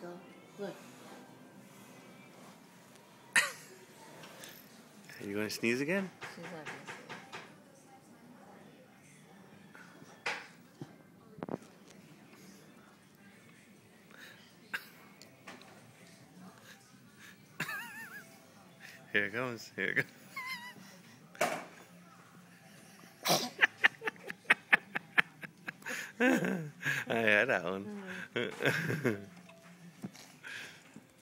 still. Look. Are you going to sneeze again? She's not going to Here it comes. Here it goes. I had that one.